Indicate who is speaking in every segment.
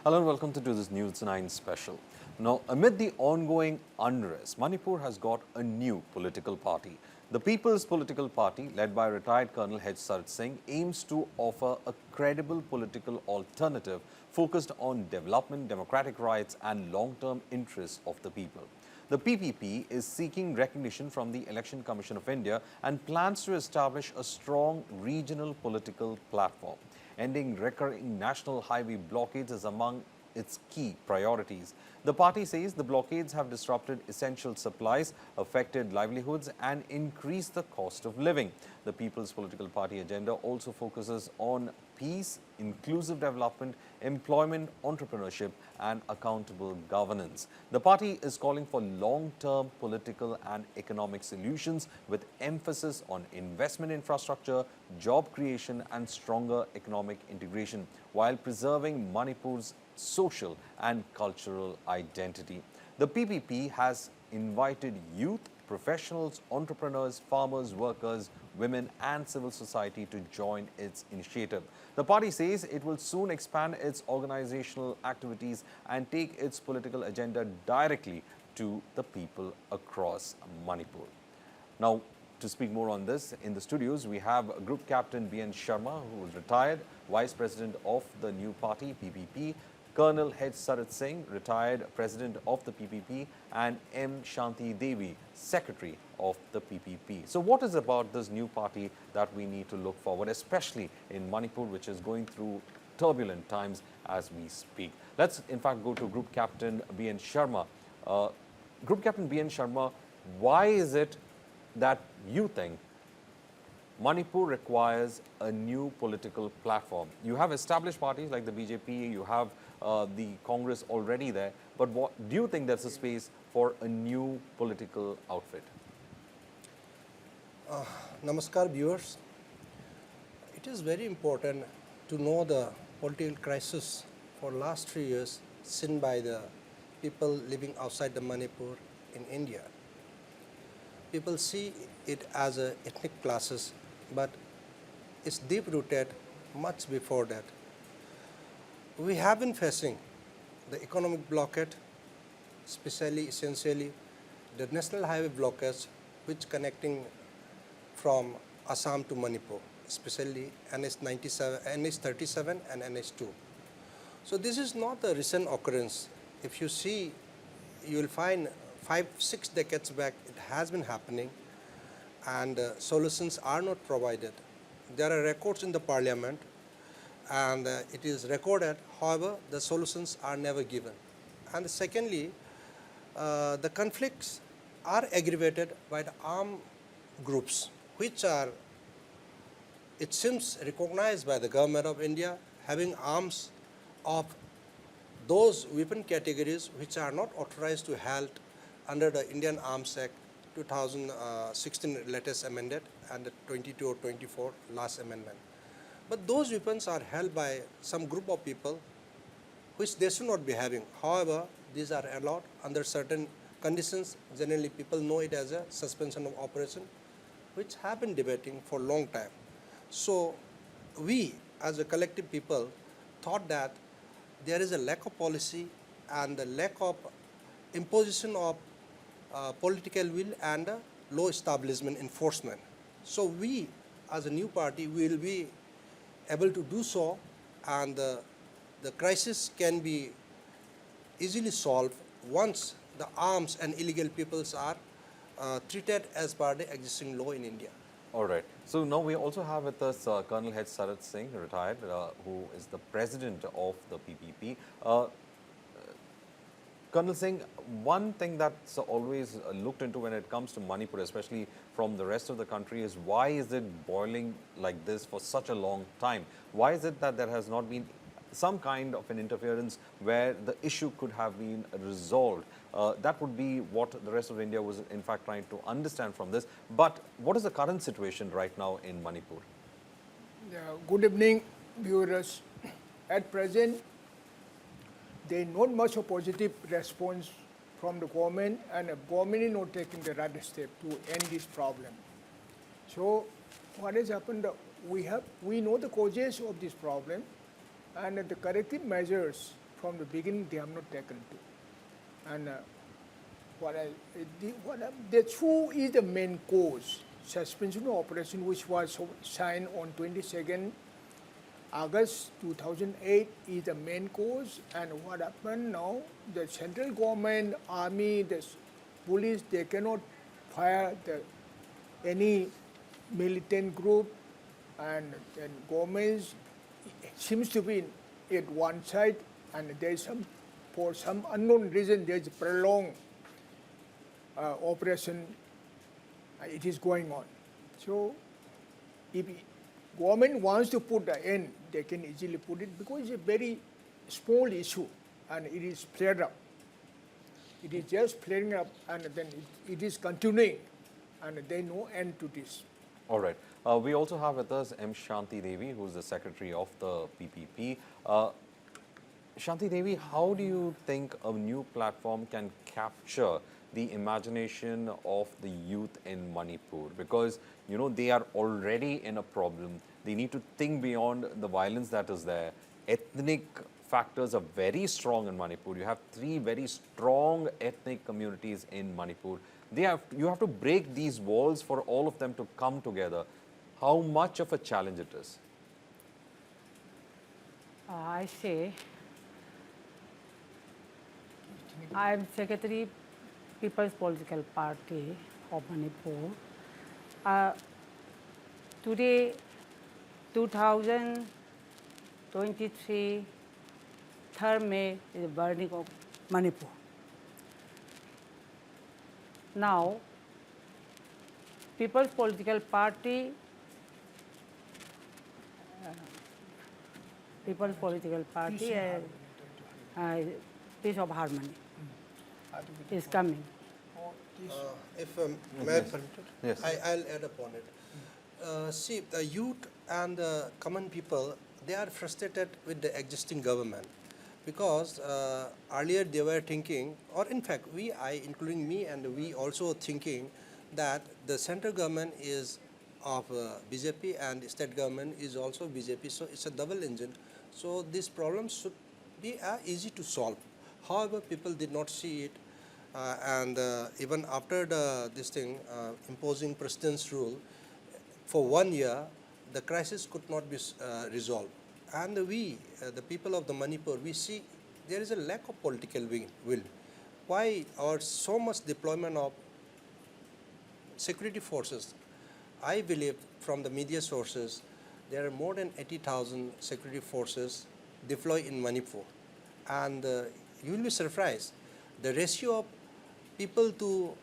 Speaker 1: Hello and welcome to this News 9 special. Now, amid the ongoing unrest, Manipur has got a new political party. The People's Political Party, led by retired Colonel Sarat Singh, aims to offer a credible political alternative focused on development, democratic rights and long-term interests of the people. The PPP is seeking recognition from the Election Commission of India and plans to establish a strong regional political platform. Ending recurring national highway blockades is among its key priorities. The party says the blockades have disrupted essential supplies, affected livelihoods and increased the cost of living. The People's Political Party agenda also focuses on peace, inclusive development, employment, entrepreneurship and accountable governance. The party is calling for long-term political and economic solutions with emphasis on investment infrastructure, job creation and stronger economic integration while preserving Manipur's social and cultural identity. The PPP has invited youth, professionals, entrepreneurs, farmers, workers, women and civil society to join its initiative. The party says it will soon expand its organizational activities and take its political agenda directly to the people across Manipur. Now, to speak more on this, in the studios, we have Group Captain B.N. Sharma, who is retired, Vice President of the new party, PPP, Colonel Sarat Singh, retired President of the PPP, and M. Shanti Devi, Secretary of the PPP. So what is about this new party that we need to look forward, especially in Manipur, which is going through turbulent times as we speak? Let's, in fact, go to Group Captain B.N. Sharma. Group Captain B.N. Sharma, why is it that you think Manipur requires a new political platform? You have established parties like the BJP, you have the Congress already there, but what do you think there's a space for a new political outfit?
Speaker 2: Namaskar viewers. It is very important to know the political crisis for last 3 years seen by the people living outside the Manipur in India. People see it as a ethnic classes, but it's deep-rooted much before that. We have been facing the economic blockade, essentially the national highway blockage, which connecting from Assam to Manipur, especially NH97, NH37 and NH2. So this is not a recent occurrence. If you see, you will find 5-6 decades back it has been happening, and solutions are not provided. There are records in the parliament and it is recorded, however, the solutions are never given. And secondly, the conflicts are aggravated by the armed groups, which are, it seems, recognized by the government of India, having arms of those weapon categories which are not authorized to held under the Indian Arms Act 2016 latest amended and the 22 or 24 last amendment. But those weapons are held by some group of people which they should not be having. However, these are allowed under certain conditions. Generally, people know it as a suspension of operation, which have been debating for a long time. So we as a collective people thought that there is a lack of policy and the lack of imposition of political will and law establishment enforcement. So we as a new party will be able to do so, and the crisis can be easily solved once the arms and illegal peoples are treated as per the existing law in India.
Speaker 1: All right. So now we also have with us Colonel Sarat Singh, retired, who is the president of the PPP. Colonel Singh, one thing that's always looked into when it comes to Manipur, especially from the rest of the country, is why is it boiling like this for such a long time? Why is it that there has not been some kind of an interference where the issue could have been resolved? That would be what the rest of India was in fact trying to understand from this. But what is the current situation right now in Manipur?
Speaker 3: Good evening, viewers. At present, there is not much of positive response from the government, and the government is not taking the right step to end this problem. So what has happened, we know the causes of this problem, and the corrective measures from the beginning they have not taken to. And the two is the main cause. Suspension of operation, which was signed on 22nd August 2008, is the main cause. And what happened now, the central government, army, the police, they cannot fire any militant group, and then government seems to be at one side, and there is for some unknown reason, there is a prolonged operation. It is going on. So, if government wants to put the end, they can easily put it, because it's a very small issue and it is flared up. It is just flaring up, and then it is continuing, and there is no end to this.
Speaker 1: All right. We also have with us M. Shanti Devi, who is the secretary of the PPP. Shanti Devi, how do you think a new platform can capture the imagination of the youth in Manipur? Because, you know, they are already in a problem. They need to think beyond the violence that is there. Ethnic factors are very strong in Manipur. You have 3 very strong ethnic communities in Manipur. You have to break these walls for all of them to come together. How much of a challenge it is?
Speaker 4: I say, I am Secretary People's Political Party of Manipur. Today, 2023, 3rd May is the burning of Manipur. Now, People's Political Party, Peace of Harmony is coming.
Speaker 2: If may I permit it?
Speaker 1: Yes.
Speaker 2: I'll add upon it. See, the youth and the common people, they are frustrated with the existing government, because earlier they were thinking, or in fact including me and we also thinking, that the central government is of BJP and state government is also BJP, so it's a double engine. So these problems should be easy to solve. However, people did not see it, and even after imposing president's rule, for 1 year, the crisis could not be resolved. And we, the people of the Manipur, we see there is a lack of political will. Why or so much deployment of security forces? I believe from the media sources, there are more than 80,000 security forces deployed in Manipur. And you will be surprised, the ratio of people to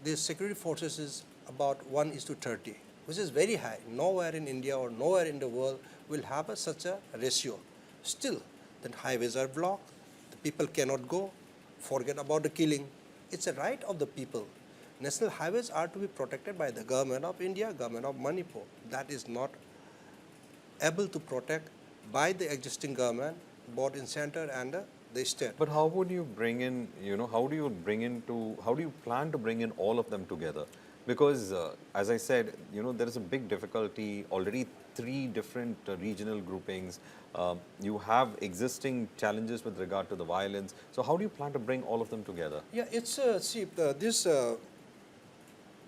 Speaker 2: these security forces is about 1:30, which is very high. Nowhere in India or nowhere in the world will have such a ratio. Still, the highways are blocked, the people cannot go, forget about the killing. It's a right of the people. National highways are to be protected by the government of India, government of Manipur. That is not able to protect by the existing government, both in center and the state.
Speaker 1: But how would you bring in, how do you plan to bring in all of them together? Because as I said, there is a big difficulty, already 3 different regional groupings. You have existing challenges with regard to the violence. So how do you plan to bring all of them together?
Speaker 2: Yeah, it's, this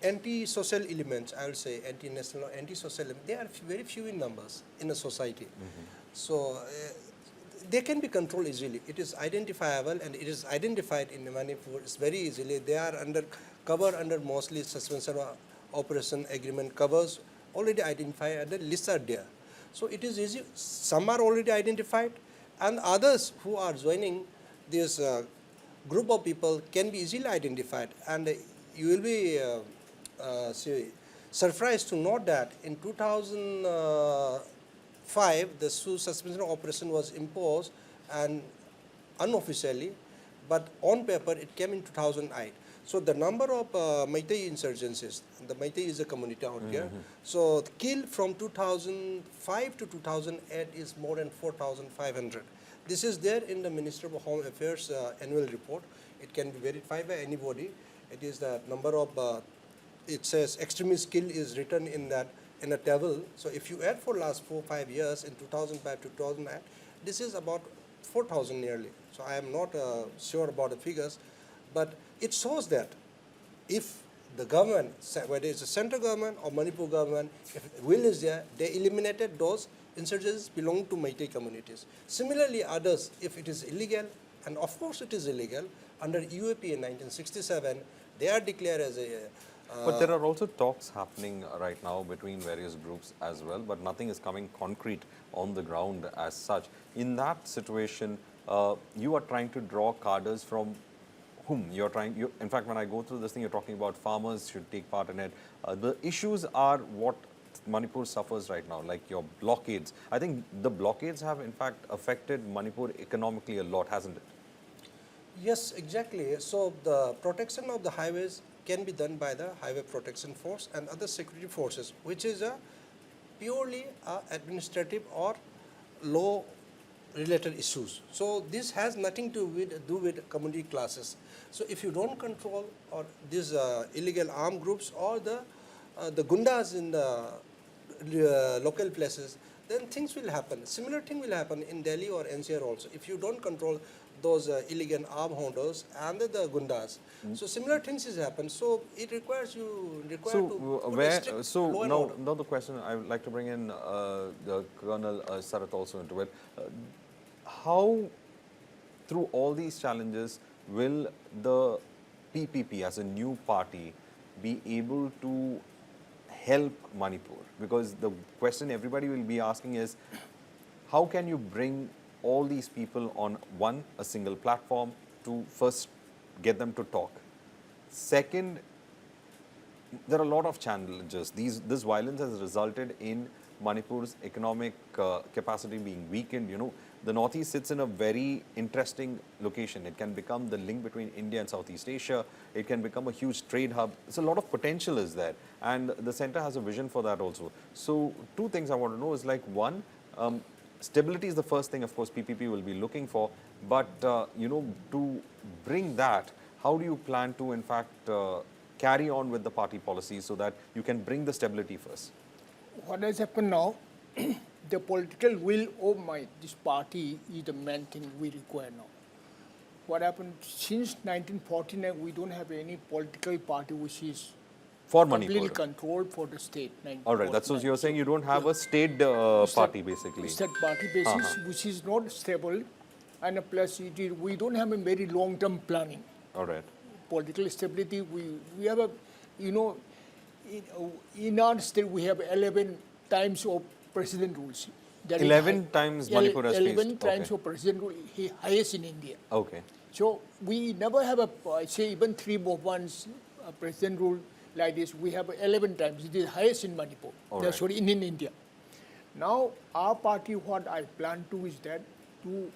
Speaker 2: anti-social elements, I would say, anti-national, anti-social, they are very few in numbers in a society. So they can be controlled easily. It is identifiable and it is identified in Manipur. It's very easily. They are covered under mostly suspension operation agreement covers, already identified, and the lists are there. So it is easy. Some are already identified, and others who are joining this group of people can be easily identified. And you will be surprised to note that in 2005, the suspension operation was imposed and unofficially, but on paper it came in 2008. So the number of Meitei insurgencies, the Meitei is a community out here, so killed from 2005 to 2008 is more than 4,500. This is there in the Ministry of Home Affairs annual report. It can be verified by anybody. It is the number of, it says extremist kill is written in that, in a table. So if you add for last 4-5 years, in 2005 to 2008, this is about 4,000 nearly. So I am not sure about the figures, but it shows that if the government, whether it's the central government or Manipur government, if will is there, they eliminated those insurgencies belonging to Meitei communities. Similarly, others, if it is illegal, and of course it is illegal, under UAP in 1967, they are declared as a
Speaker 1: But there are also talks happening right now between various groups as well, but nothing is coming concrete on the ground as such. In that situation, you are trying to draw cadres from whom? In fact, when I go through this thing, you're talking about farmers should take part in it. The issues are what Manipur suffers right now, like your blockades. I think the blockades have, in fact, affected Manipur economically a lot, hasn't it?
Speaker 2: Yes, exactly. So the protection of the highways can be done by the Highway Protection Force and other security forces, which is a purely administrative or law related issues. So this has nothing to do with community classes. So if you don't control or these illegal armed groups or the gundas in the local places, then things will happen. Similar thing will happen in Delhi or NCR also. If you don't control those illegal arm holders and the gundas, so similar things has happened. So it requires you to put a strict law and order.
Speaker 1: Now the question I would like to bring in the Colonel Sarat also into it. How, through all these challenges, will the PPP as a new party be able to help Manipur? Because the question everybody will be asking is, how can you bring all these people on a single platform to first get them to talk? Second, there are a lot of challenges. This violence has resulted in Manipur's economic capacity being weakened. You know, the Northeast sits in a very interesting location. It can become the link between India and Southeast Asia. It can become a huge trade hub. It's a lot of potential is there. And the center has a vision for that also. So two things I want to know is like, one, stability is the first thing, of course, PPP will be looking for. But, you know, to bring that, how do you plan to, in fact, carry on with the party policies so that you can bring the stability first?
Speaker 3: What has happened now, the political will of this party is the main thing we require now. What happened since 1949, we don't have any political party which is completely
Speaker 1: Manipur.
Speaker 3: controlled for the state.
Speaker 1: All right, that's what you're saying. You don't have a state party, basically.
Speaker 3: State party basis, which is not stable, and plus we don't have a very long-term planning.
Speaker 1: All right.
Speaker 3: Political stability, we have a, you know, in our state we have 11 times of president rules.
Speaker 1: 11 times Manipur has
Speaker 3: 11
Speaker 1: faced.
Speaker 3: times of president rule, highest in India.
Speaker 1: Okay.
Speaker 3: So we never have say even 3 more ones president rule like this. We have 11 times. It is highest in Manipur.
Speaker 1: Right.
Speaker 3: Sorry, in India. Now our party, what I plan to is that to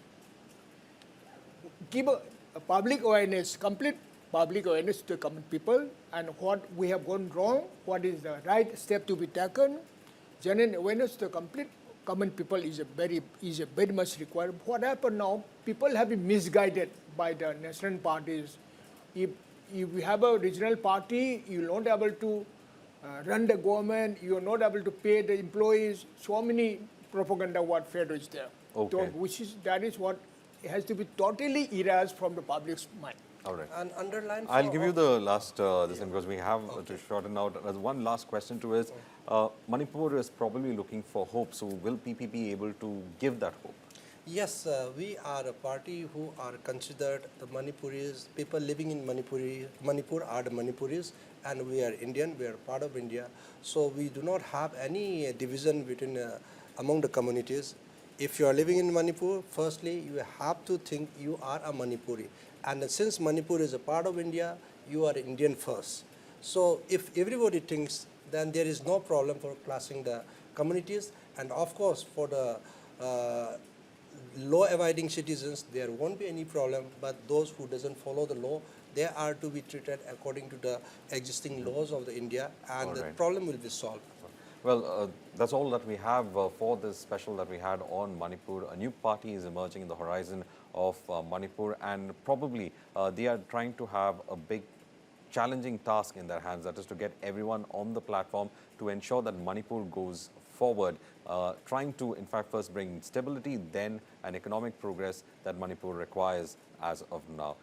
Speaker 3: give a public awareness, complete public awareness to the common people, and what we have gone wrong, what is the right step to be taken. General awareness to the complete common people is a very much required. What happened now, people have been misguided by the national parties. If you have a regional party, you're not able to run the government, you're not able to pay the employees. So many propaganda warfare is there.
Speaker 1: Okay.
Speaker 3: So, that is what has to be totally erased from the public's mind.
Speaker 1: All right.
Speaker 2: And underline.
Speaker 1: I'll give you the last this thing because we have to shorten out. As one last question to is, Manipur is probably looking for hope. So will PPP be able to give that hope?
Speaker 2: Yes, we are a party who are considered the Manipuris. People living in Manipur are the Manipuris, and we are Indian. We are part of India. So we do not have any division between among the communities. If you are living in Manipur, firstly, you have to think you are a Manipuri. And since Manipur is a part of India, you are Indian first. So if everybody thinks, then there is no problem for classing the communities. And of course, for the law-abiding citizens, there won't be any problem. But those who doesn't follow the law, they are to be treated according to the existing laws of the India, and the problem will be solved.
Speaker 1: Well, that's all that we have for this special that we had on Manipur. A new party is emerging in the horizon of Manipur, and probably they are trying to have a big challenging task in their hands, that is to get everyone on the platform to ensure that Manipur goes forward, trying to, in fact, first bring stability, then an economic progress that Manipur requires as of now.